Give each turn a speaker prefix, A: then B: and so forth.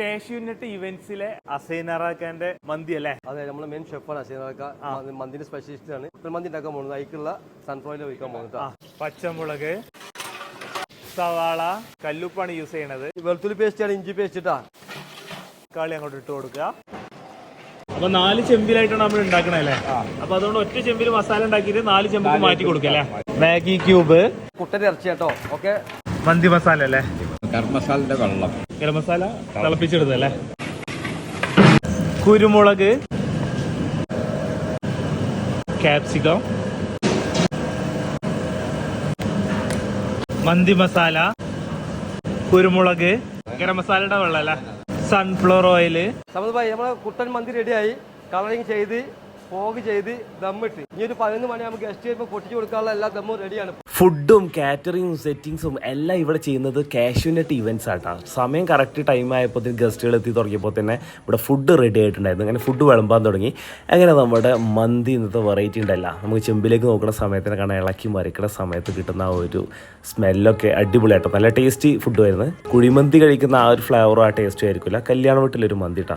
A: Cashew nut ഇവന്റ്സിലെ അസൈനറാക്കാന്റെ മന്തി അല്ലേ?
B: അതെ, നമ്മളെ മെയിൻ ഷെഫാണ് അസൈനറാക്ക. മന്തിന്റെ സ്പെഷ്യലിസ്റ്റ് ആണ്. മന്തി ഉണ്ടാക്കാൻ പോകുന്നത് അതിക്കുള്ള സൺഫ്ലവർ ഒഴിക്കാൻ പോകുന്നത്.
A: പച്ചമുളക്, സവാള, കല്ലുപ്പാണ് യൂസ് ചെയ്യണത്.
B: വെളുത്തുള്ളി പേസ്റ്റ് ആണ്, ഇഞ്ചി പേസ്റ്റ് ഇട്ടാ
A: തക്കാളി അങ്ങോട്ട് ഇട്ട് കൊടുക്കുക. അപ്പൊ 4 ചെമ്പിലായിട്ടാണ് നമ്മൾ ഉണ്ടാക്കണല്ലേ? അപ്പൊ അതുകൊണ്ട് ഒറ്റ ചെമ്പിൽ മസാല ഉണ്ടാക്കിയിട്ട് 4 ചെമ്പിൽ മാറ്റി കൊടുക്കല്ലേ? മാഗി ക്യൂബ്,
B: കുട്ടന്റെ ഇറച്ചി കേട്ടോ. ഓക്കെ,
A: മന്തി മസാല അല്ലേ?
C: ഗരം മസാലന്റെ വെള്ളം,
A: ഗരം മസാല തിളപ്പിച്ചെടുത്തല്ലേ? കുരുമുളക്, ക്യാപ്സിക്കം, മന്തി മസാല, കുരുമുളക്, ഗരം മസാലയുടെ വെള്ളം അല്ലേ? Sunflower oil.
B: സമത് ഭായി, നമ്മളെ കുട്ടൻ മന്തി റെഡിയായി. കളറിങ് ചെയ്ത് ഫോഗ് ചെയ്ത് ദമ്മിട്ട് ഇനി ഒരു 11 മണി നമുക്ക് ഗസ്റ്റ് ചെയ്യുമ്പോൾ പൊട്ടിച്ചു കൊടുക്കാനുള്ള എല്ലാ ദമ്മും റെഡിയാണ്.
D: ഫുഡും കാറ്ററിങ്ങും സെറ്റിങ്സും എല്ലാം ഇവിടെ ചെയ്യുന്നത് കാഷ്യൂനട്ട് ഇവന്റ്സ് ആട്ടാ. സമയം കറക്റ്റ് ടൈം ആയപ്പോൾ ഗസ്റ്റുകൾ എത്തി തുടങ്ങിയപ്പോൾ തന്നെ ഇവിടെ ഫുഡ് റെഡി ആയിട്ടുണ്ടായിരുന്നു. അങ്ങനെ ഫുഡ് വിളമ്പാൻ തുടങ്ങി. അങ്ങനെ നമ്മുടെ മന്തി ഇന്നത്തെ വെറൈറ്റി ഉണ്ടല്ല, നമുക്ക് ചെമ്പിലേക്ക് നോക്കുന്ന സമയത്തിന് കാണാൻ ഇളക്കി മറിക്കുന്ന സമയത്ത് കിട്ടുന്ന ആ ഒരു സ്മെല്ലൊക്കെ അടിപൊളിയാട്ടോ. നല്ല ടേസ്റ്റി ഫുഡ് ആയിരുന്നു. കുഴിമന്തി കഴിക്കുന്ന ആ ഒരു ഫ്ലേവറും ആ ടേസ്റ്റും ആയിരിക്കില്ല. കല്യാണ വീട്ടിലൊരു മന്തി ഇട്ടാ.